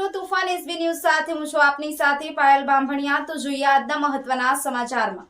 કરું તુફાન SB news સાથે હું છું આપની સાથે પાયલ બામભણિયા। તો જોઈએ આજના મહત્વના સમાચારમાં।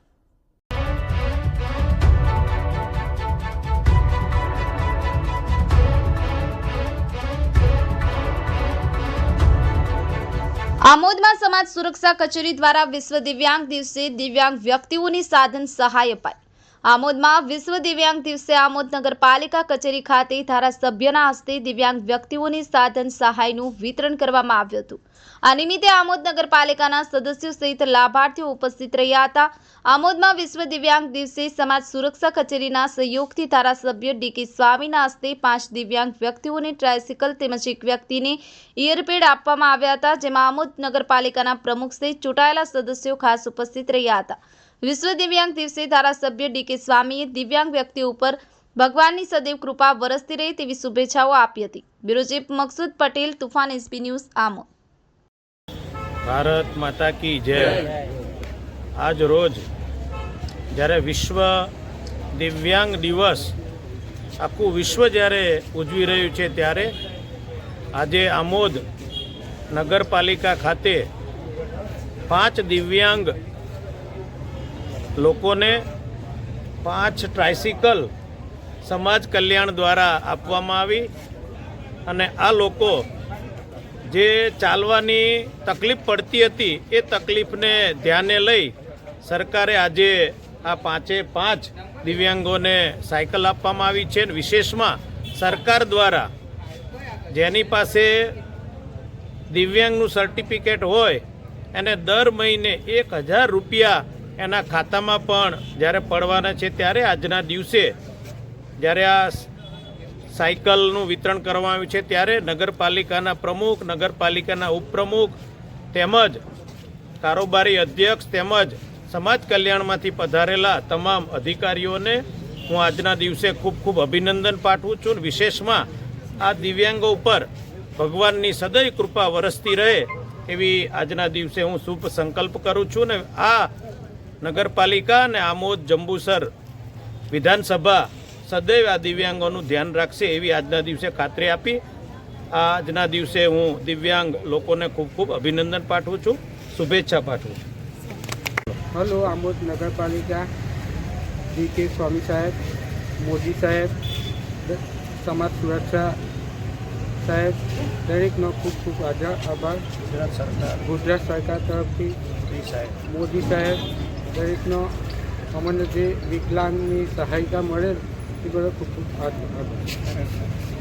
આમોદમાં સમાજ સુરક્ષા કચેરી દ્વારા વિશ્વ દિવ્યાંગ દિવસે દિવ્યાંગ વ્યક્તિઓની સાધન સહાય અપાઈ। આમોદમાં વિશ્વ દિવ્યાંગ દિવસે આમોદ નગરપાલિકા કચેરી ખાતે ધારાસભ્યના હસ્તે દિવ્યાંગ વ્યક્તિઓની સાધન સહાયનું વિતરણ કરવામાં આવ્યું હતું। આ નિમિત્તે આમોદ નગરપાલિકાના સદસ્યો સહિત લાભાર્થીઓ ઉપસ્થિત રહ્યા હતા। આમોદમાં વિશ્વ દિવ્યાંગ દિવસે સમાજ સુરક્ષા કચેરીના સહયોગથી ધારાસભ્ય ડીકે સ્વામીના હસ્તે 5 દિવ્યાંગ વ્યક્તિઓને ટ્રાયસિકલ તેમજ એક વ્યક્તિને ઇયરપેડ આપવામાં આવ્યા હતા, જેમાં આમોદ નગરપાલિકાના પ્રમુખ સહિત ચૂંટાયેલા સદસ્યો ખાસ ઉપસ્થિત રહ્યા હતા। વિશ્વ દિવ્યાંગ દિવસે ધારાસભ્ય ડીકે સ્વામીએ દિવ્યાંગ વ્યક્તિઓ ઉપર ભગવાનની સદૈવ કૃપા વરસતી રહે તેવી શુભેચ્છાઓ આપી હતી। Bureau chief Maqsood Patel, Toofan SB news, Amod. Bharat Mata કી જય। આજ રોજ જ્યારે વિશ્વ દિવ્યાંગ દિવસ આખું વિશ્વ જ્યારે ઉજવી રહ્યું છે, ત્યારે આજે આમોદ નગરપાલિકા ખાતે 5 દિવ્યાંગ લોકોને 5 ટ્રાયસિકલ સમાજ કલ્યાણ દ્વારા આપવામાં આવી અને આ લોકો જે ચાલવાની તકલીફ પડતી હતી એ તકલીફને ધ્યાને લઈ સરકારે આજે આ 5 દિવ્યાંગોને સાયકલ આપવામાં આવી છે। વિશેષમાં સરકાર દ્વારા જેની પાસે દિવ્યાંગનું સર્ટિફિકેટ હોય એને દર મહિને 1000 રૂપિયા એના ખાતામાં પણ જ્યારે પડવાના છે, ત્યારે આજના દિવસે જ્યારે આ સાયકલનું વિતરણ કરવામાં આવ્યું છે, ત્યારે નગરપાલિકાના પ્રમુખ, નગરપાલિકાના ઉપપ્રમુખ તેમજ કારોબારી અધ્યક્ષ તેમજ સમાજ કલ્યાણમાંથી પધારેલા તમામ અધિકારીઓને હું આજના દિવસે ખૂબ ખૂબ અભિનંદન પાઠવું છું। વિશેષમાં આ દિવ્યાંગો ઉપર ભગવાનની સદૈવ કૃપા વરસતી રહે એવી આજના દિવસે હું શુભ સંકલ્પ કરું છું ને આ નગરપાલિકા અને આમોદ જંબુસર વિધાનસભા સદૈવ આ દિવ્યાંગોનું ધ્યાન રાખશે એવી આજના દિવસે ખાતરી આપી આજના દિવસે હું દિવ્યાંગ લોકોને ખૂબ ખૂબ અભિનંદન પાઠવું છું, શુભેચ્છા પાઠવું છું। હલો, આમોદ નગરપાલિકા, ડીકે સ્વામી સાહેબ, મોદી સાહેબ, સમાજ સુરક્ષા સાહેબ, દરેકનો ખૂબ ખૂબ આભાર। ગુજરાત સરકાર તરફથી મોદી સાહેબ દરેકનો અમને જે વિકલાંગની સહાયતા મળેલ એ બધો ખૂબ ખૂબ આભાર।